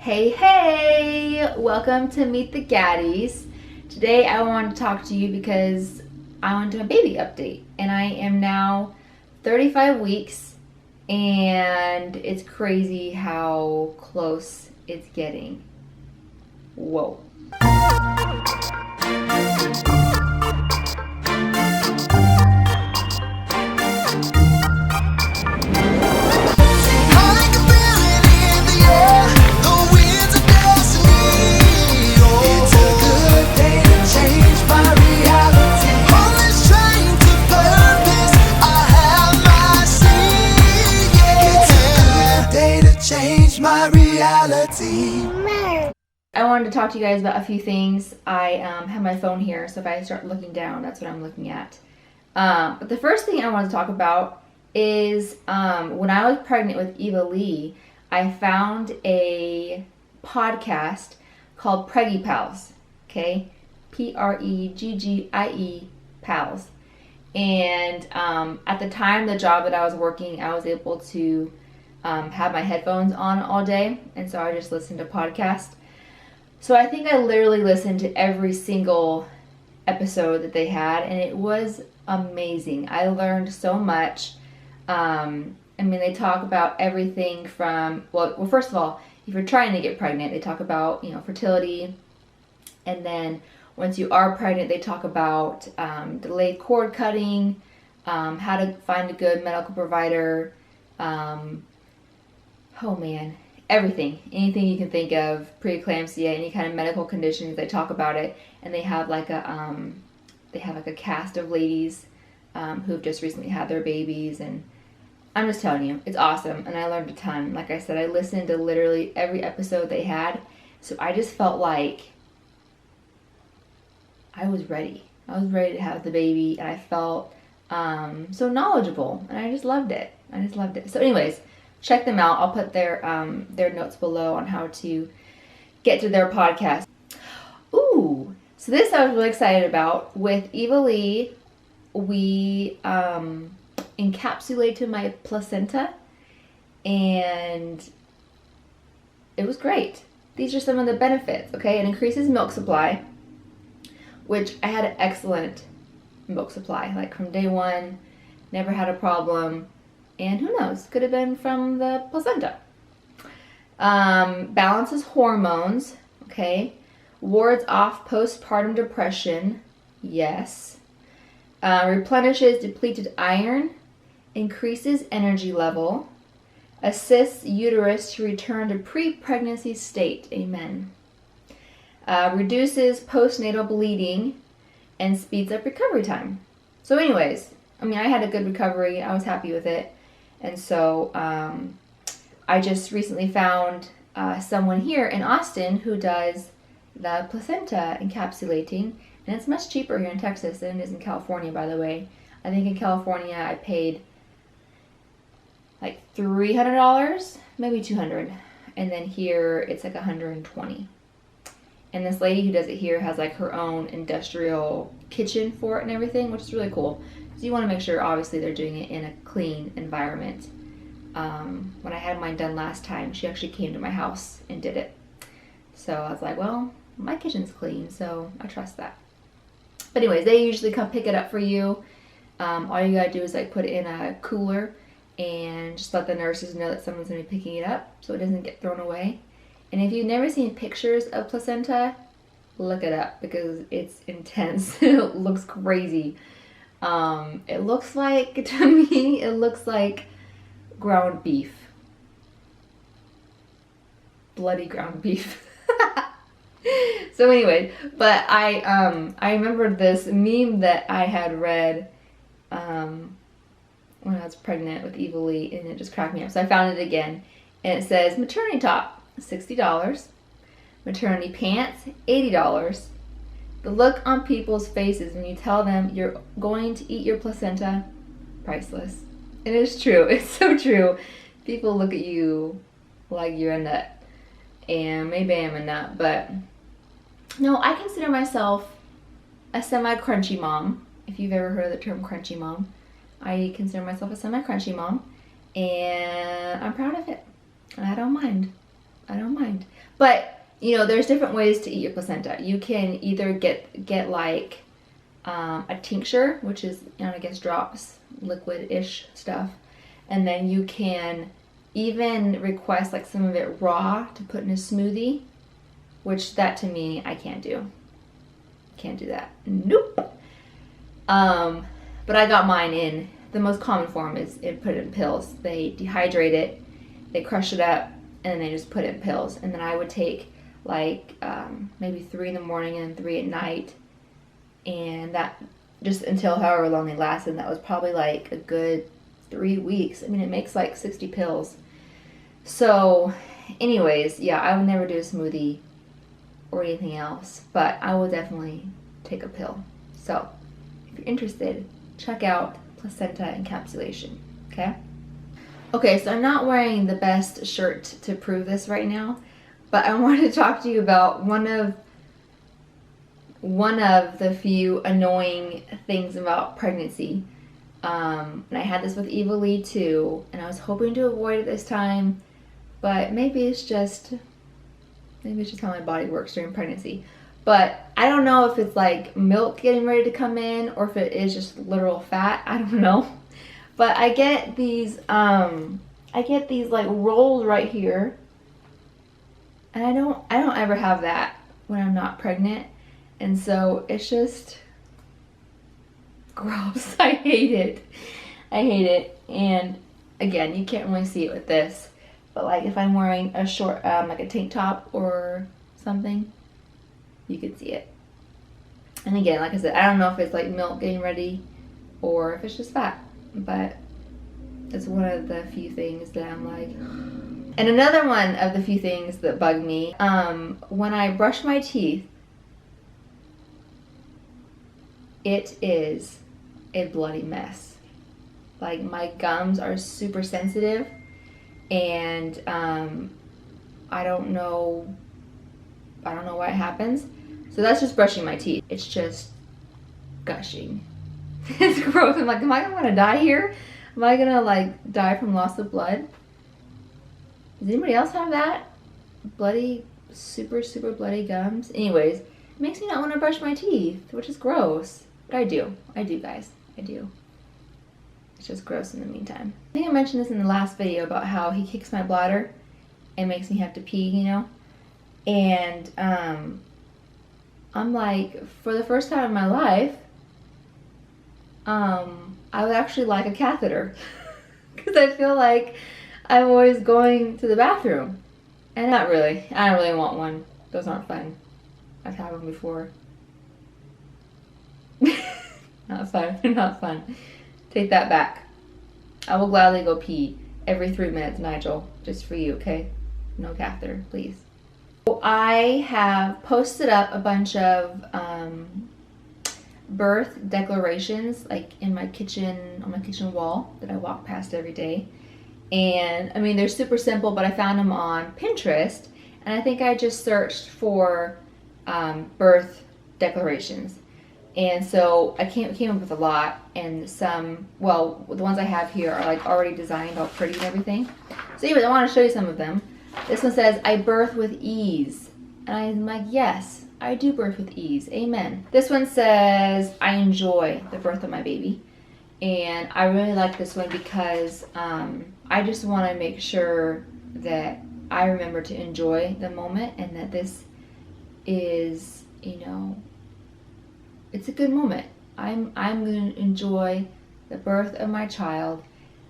Hey, welcome to Meet the Gattis. Today I wanted to talk to you because I want to do a baby update, and I am now 35 weeks, and it's crazy how close it's getting. Whoa. I wanted to talk to you guys about a few things. I have my phone here, so if I start looking down, that's what I'm looking at. But the first thing I want to talk about is when I was pregnant with Eva Lee, I found a podcast called Preggy Pals, okay? Preggie Pals. And at the time, the job that I was working, I was able to have my headphones on all day, and so I just listened to podcasts. So I think I literally listened to every single episode that they had, and it was amazing. I learned so much. They talk about everything from, well, first of all, if you're trying to get pregnant, they talk about, fertility. And then once you are pregnant, they talk about delayed cord cutting, how to find a good medical provider, everything, anything you can think of, preeclampsia, any kind of medical conditions, they talk about it. And they have like a cast of ladies who've just recently had their babies, and I'm just telling you, it's awesome, and I learned a ton. Like I said, I listened to literally every episode they had, so I just felt like I was ready. I was ready to have the baby, and I felt so knowledgeable, and I just loved it. So anyways, check them out. I'll put their notes below on how to get to their podcast. Ooh, so this I was really excited about. With Eva Lee, we encapsulated my placenta, and it was great. These are some of the benefits, okay? It increases milk supply, which I had an excellent milk supply. Like from day one, never had a problem. And who knows, could have been from the placenta. Balances hormones, okay? Wards off postpartum depression, yes. Replenishes depleted iron, increases energy level, assists uterus to return to pre-pregnancy state, amen. Reduces postnatal bleeding and speeds up recovery time. So anyways, I had a good recovery. I was happy with it. And so I just recently found someone here in Austin who does the placenta encapsulating. And it's much cheaper here in Texas than it is in California, by the way. I think in California I paid like $300, maybe $200. And then here it's like $120. And this lady who does it here has like her own industrial kitchen for it and everything, which is really cool. So you want to make sure, obviously, they're doing it in a clean environment. When I had mine done last time, she actually came to my house and did it. So I was like, well, my kitchen's clean, so I trust that. But anyways, they usually come pick it up for you. All you gotta do is like put it in a cooler and just let the nurses know that someone's gonna be picking it up so it doesn't get thrown away. And if you've never seen pictures of placenta, look it up because it's intense. It looks crazy. It looks like, to me, it looks like ground beef. Bloody ground beef. So anyway, but I remembered this meme that I had read when I was pregnant with Eva Lee, and it just cracked me up. So I found it again, and it says maternity top, $60. Maternity pants, $80. The look on people's faces when you tell them you're going to eat your placenta, priceless. It is true. It's so true. People look at you like you're a nut. And maybe I am a nut, but no, I consider myself a semi-crunchy mom. If you've ever heard of the term crunchy mom, I consider myself a semi-crunchy mom, and I'm proud of it. And I don't mind. I don't mind. But, you know, there's different ways to eat your placenta. You can either get like a tincture, which is, you know, I guess drops, liquid-ish stuff. And then you can even request like some of it raw to put in a smoothie, which that to me, I can't do. Can't do that. Nope. But I got mine in, the most common form is put it in pills. They dehydrate it, they crush it up, and then they just put it in pills. And then I would take like maybe 3 in the morning and 3 at night. And that just until however long they lasted. And that was probably like a good 3 weeks. I mean, it makes like 60 pills. So anyways, yeah, I would never do a smoothie or anything else, but I will definitely take a pill. So if you're interested, check out placenta encapsulation, okay? Okay, so I'm not wearing the best shirt to prove this right now, but I wanted to talk to you about one of the few annoying things about pregnancy. And I had this with Eva Lee too, and I was hoping to avoid it this time, but maybe it's just how my body works during pregnancy. But I don't know if it's like milk getting ready to come in or if it is just literal fat. I don't know. But I get these like rolls right here. And I don't ever have that when I'm not pregnant. And so it's just gross. I hate it. I hate it. And again, you can't really see it with this. But like if I'm wearing a short, like a tank top or something, you could see it. And again, like I said, I don't know if it's like milk getting ready or if it's just fat, but it's one of the few things that I'm like. And another one of the few things that bug me, when I brush my teeth, it is a bloody mess. Like my gums are super sensitive, and I don't know why it happens. So that's just brushing my teeth. It's just gushing. It's gross. I'm like, am I gonna die here? Am I gonna like die from loss of blood? Does anybody else have that? Bloody, super bloody gums? Anyways, it makes me not want to brush my teeth, which is gross. But I do, guys. I do. It's just gross in the meantime. I think I mentioned this in the last video about how he kicks my bladder and makes me have to pee, you know? And I'm like, for the first time in my life, I would actually like a catheter. Because I feel like I'm always going to the bathroom. And not really. I don't really want one. Those aren't fun. I've had one before. Not fun. Not fun. Take that back. I will gladly go pee every 3 minutes, Nigel. Just for you, okay? No catheter, please. So I have posted up a bunch of birth declarations, like in my kitchen, on my kitchen wall that I walk past every day. And I mean, they're super simple, but I found them on Pinterest. And I think I just searched for birth declarations. And so I came up with a lot, and some, well, the ones I have here are like already designed, all pretty and everything. So anyways, I want to show you some of them. This one says, I birth with ease. And I'm like, yes, I do birth with ease. Amen. This one says, I enjoy the birth of my baby. And I really like this one because I just want to make sure that I remember to enjoy the moment, and that this is, you know, it's a good moment. I'm going to enjoy the birth of my child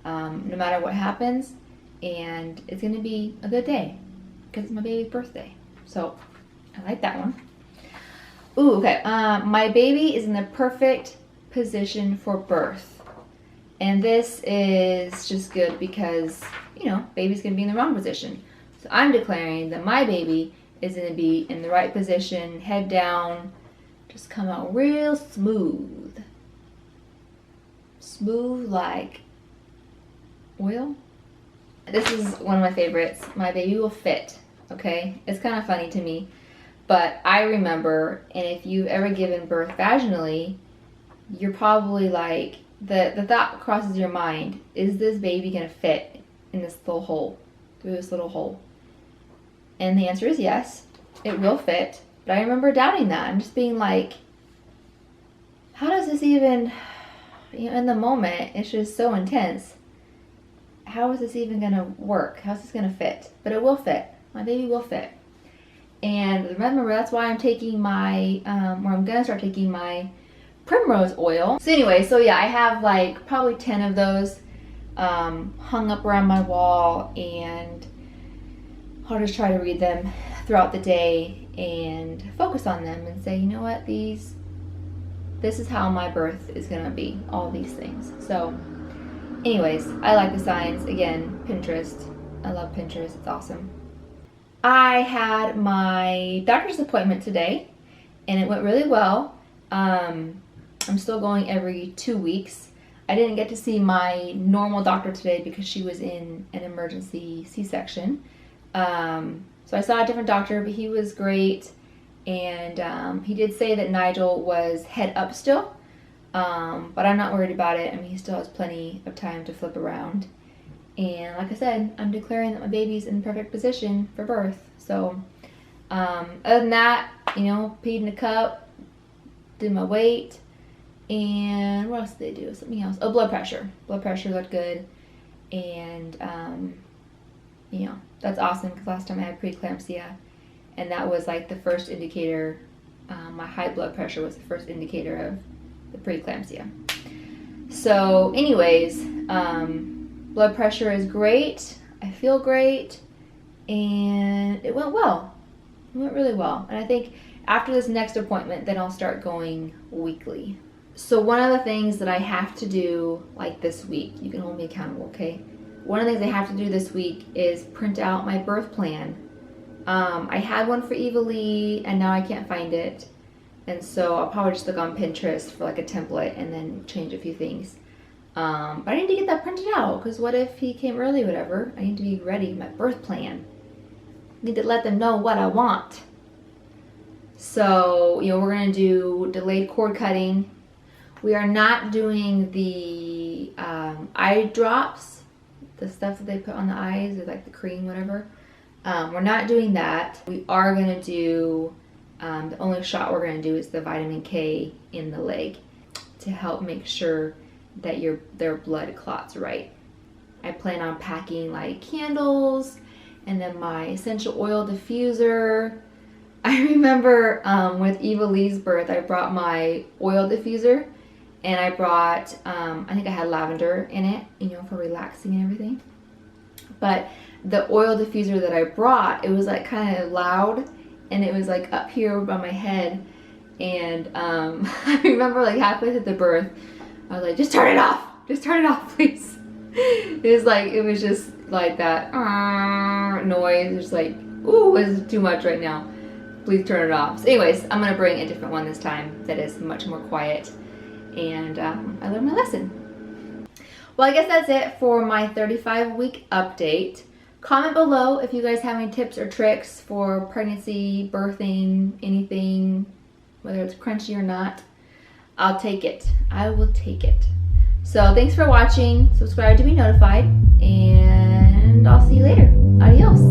no matter what happens, and it's going to be a good day because it's my baby's birthday. So I like that one. Ooh, okay. My baby is in the perfect position for birth. And this is just good because, you know, baby's going to be in the wrong position. So I'm declaring that my baby is going to be in the right position, head down, just come out real smooth. Smooth like oil. This is one of my favorites. My baby will fit, okay? It's kind of funny to me, but I remember, and if you've ever given birth vaginally, you're probably like, the thought crosses your mind, is this baby gonna fit in this little hole, through this little hole? And the answer is yes, it will fit. But I remember doubting that and just being like, how does this even, in the moment, it's just so intense. How is this even gonna work? How's this gonna fit? But it will fit. My baby will fit. And remember, that's why I'm taking my, or I'm gonna start taking my primrose oil. So anyway, so yeah, I have like probably 10 of those hung up around my wall, and I'll just try to read them throughout the day and focus on them and say, you know what, this is how my birth is gonna be, all these things. So anyways, I like the signs. Again, Pinterest. I love Pinterest, it's awesome. I had my doctor's appointment today and it went really well. I'm still going every 2 weeks. I didn't get to see my normal doctor today because she was in an emergency C-section. So I saw a different doctor, but he was great. And he did say that Nigel was head up still, but I'm not worried about it. I mean, he still has plenty of time to flip around. And like I said, I'm declaring that my baby's in perfect position for birth. So other than that, peed in a cup, did my weight, and what else did they do? Something else. Oh, blood pressure. Blood pressure looked good. And, that's awesome because last time I had preeclampsia, and that was like the first indicator, my high blood pressure was the first indicator of the preeclampsia. So anyways, blood pressure is great. I feel great. And it went well. It went really well. And I think after this next appointment, then I'll start going weekly. So one of the things that I have to do like this week, you can hold me accountable, okay? One of the things I have to do this week is print out my birth plan. I had one for Eva Lee and now I can't find it. And so I'll probably just look on Pinterest for like a template and then change a few things. But I need to get that printed out because what if he came early or whatever? I need to be ready, my birth plan. I need to let them know what I want. So, we're going to do delayed cord cutting. We are not doing the eye drops, the stuff that they put on the eyes, or like the cream, whatever. We're not doing that. We are going to do, the only shot we're going to do is the vitamin K in the leg to help make sure that their blood clots right. I plan on packing like candles and then my essential oil diffuser. I remember with Eva Lee's birth, I brought my oil diffuser and I brought, I think I had lavender in it, for relaxing and everything. But the oil diffuser that I brought, it was like kind of loud and it was like up here by my head. And I remember like halfway through the birth, I was like, just turn it off, please. It was just like that noise. It was like, ooh, this is too much right now. Please turn it off. So anyways, I'm gonna bring a different one this time that is much more quiet. And I learned my lesson. Well, I guess that's it for my 35-week update. Comment below if you guys have any tips or tricks for pregnancy, birthing, anything, whether it's crunchy or not. I'll take it. I will take it. So thanks for watching. Subscribe to be notified, and I'll see you later. Adios.